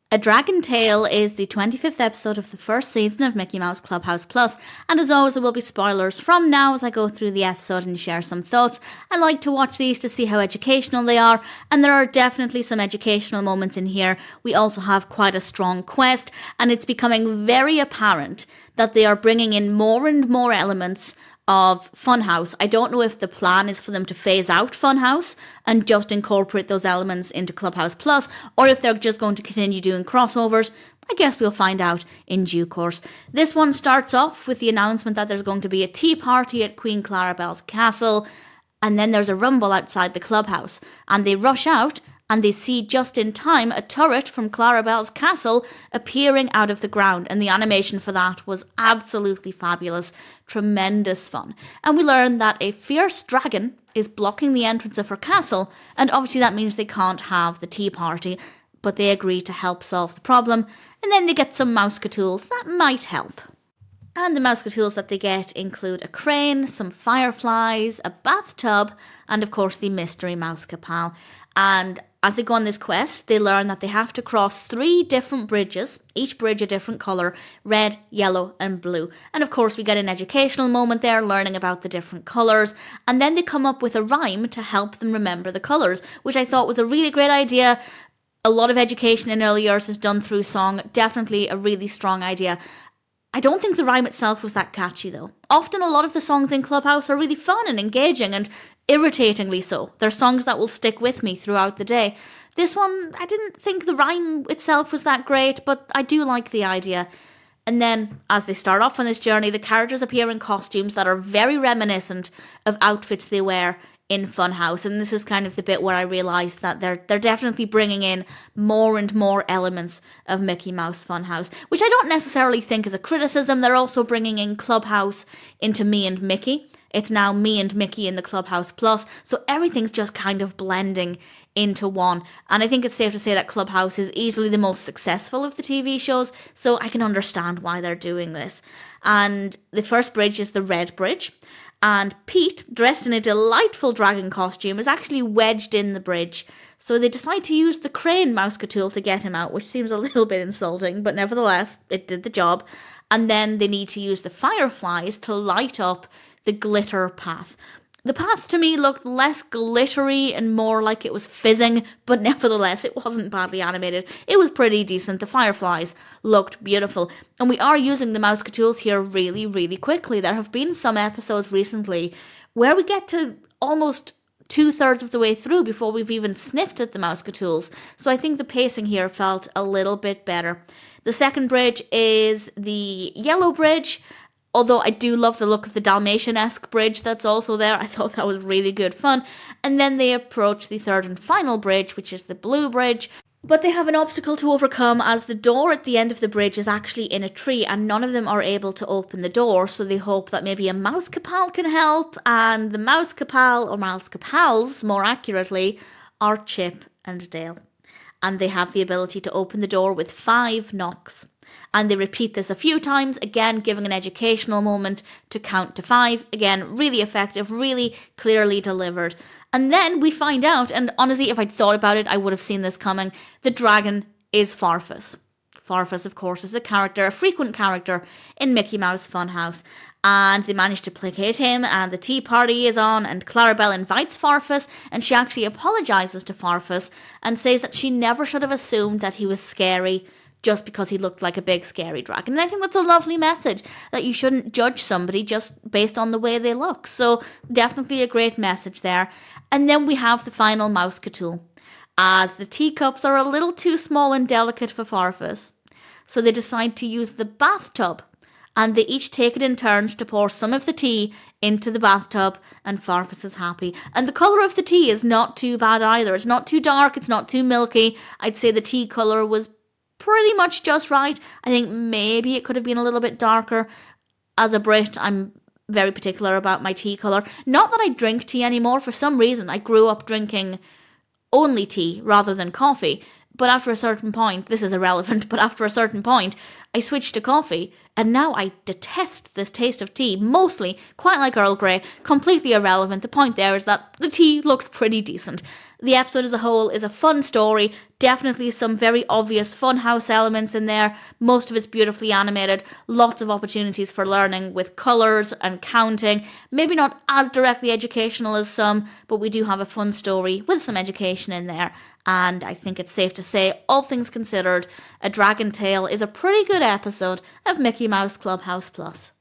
A Dragon Tale is the 25th episode of the first season of Mickey Mouse Clubhouse Plus, and as always there will be spoilers from now as I go through the episode and share some thoughts. I like to watch these to see how educational they are, and there are definitely some educational moments in here. We also have quite a strong quest, and it's becoming very apparent that they are bringing in more and more elements of Funhouse. I don't know if the plan is for them to phase out Funhouse and just incorporate those elements into Clubhouse Plus, or if they're just going to continue doing crossovers. I guess we'll find out in due course. This one starts off with the announcement that there's going to be a tea party at Queen Clarabelle's castle, and then there's a rumble outside the clubhouse, and they rush out and they see just in time a turret from Clarabelle's castle appearing out of the ground, and the animation for that was absolutely fabulous. Tremendous fun. And we learn that a fierce dragon is blocking the entrance of her castle, and obviously that means they can't have the tea party, but they agree to help solve the problem, and then they get some mouse-catools that might help. And the mouse-catools that they get include a crane, some fireflies, a bathtub, and of course the mystery mouse-capal. And as they go on this quest, they learn that they have to cross 3 different bridges, each bridge a different colour, red, yellow and blue. And of course we get an educational moment there, learning about the different colours, and then they come up with a rhyme to help them remember the colours, which I thought was a really great idea. A lot of education in early years is done through song, definitely a really strong idea. I don't think the rhyme itself was that catchy though. Often a lot of the songs in Clubhouse are really fun and engaging, and irritatingly so. They're songs that will stick with me throughout the day. This one, I didn't think the rhyme itself was that great, but I do like the idea. And then, as they start off on this journey, the characters appear in costumes that are very reminiscent of outfits they wear in Funhouse, and this is kind of the bit where I realised that they're definitely bringing in more and more elements of Mickey Mouse Funhouse, which I don't necessarily think is a criticism. They're also bringing in Clubhouse into Me and Mickey. It's now Me and Mickey in the Clubhouse Plus, so everything's just kind of blending into one. And I think it's safe to say that Clubhouse is easily the most successful of the TV shows, so I can understand why they're doing this. And the first bridge is the Red Bridge, and Pete, dressed in a delightful dragon costume, is actually wedged in the bridge. So they decide to use the crane mouse-catool to get him out, which seems a little bit insulting, but nevertheless, it did the job. And then they need to use the fireflies to light up the glitter path. The path to me looked less glittery and more like it was fizzing, but nevertheless it wasn't badly animated. It was pretty decent. The fireflies looked beautiful. And we are using the mouse-catools here really, really quickly. There have been some episodes recently where we get to almost 2/3 of the way through before we've even sniffed at the mouse-catools. So I think the pacing here felt a little bit better. The second bridge is the Yellow Bridge. Although I do love the look of the Dalmatian-esque bridge that's also there. I thought that was really good fun. And then they approach the third and final bridge, which is the Blue Bridge. But they have an obstacle to overcome, as the door at the end of the bridge is actually in a tree and none of them are able to open the door. So they hope that maybe a mouse-capal can help. And the mouse-capal, or mouse-capals more accurately, are Chip and Dale. And they have the ability to open the door with 5 knocks. And they repeat this a few times, again giving an educational moment to count to 5. Again, really effective, really clearly delivered. And then we find out, and honestly, if I'd thought about it, I would have seen this coming, the dragon is Farfus. Farfus, of course, is a frequent character in Mickey Mouse Funhouse. And they manage to placate him, and the tea party is on, and Clarabelle invites Farfus, and she actually apologises to Farfus and says that she never should have assumed that he was scary just because he looked like a big scary dragon. And I think that's a lovely message, that you shouldn't judge somebody just based on the way they look. So definitely a great message there. And then we have the final mouse-catool, as the teacups are a little too small and delicate for Farfus. So they decide to use the bathtub, and they each take it in turns to pour some of the tea into the bathtub, and Farfus is happy. And the colour of the tea is not too bad either. It's not too dark, it's not too milky. I'd say the tea colour was pretty much just right. I think maybe it could have been a little bit darker. As a Brit, I'm very particular about my tea colour. Not that I drink tea anymore. For some reason, I grew up drinking only tea rather than coffee. But after a certain point, this is irrelevant, but after a certain point, I switched to coffee, and now I detest this taste of tea, mostly, quite like Earl Grey, completely irrelevant. The point there is that the tea looked pretty decent. The episode as a whole is a fun story, definitely some very obvious funhouse elements in there, most of it's beautifully animated, lots of opportunities for learning with colours and counting, maybe not as directly educational as some, but we do have a fun story with some education in there, and I think it's safe to say, all things considered, A Dragon Tale is a pretty good episode of Mickey Mouse Clubhouse Plus.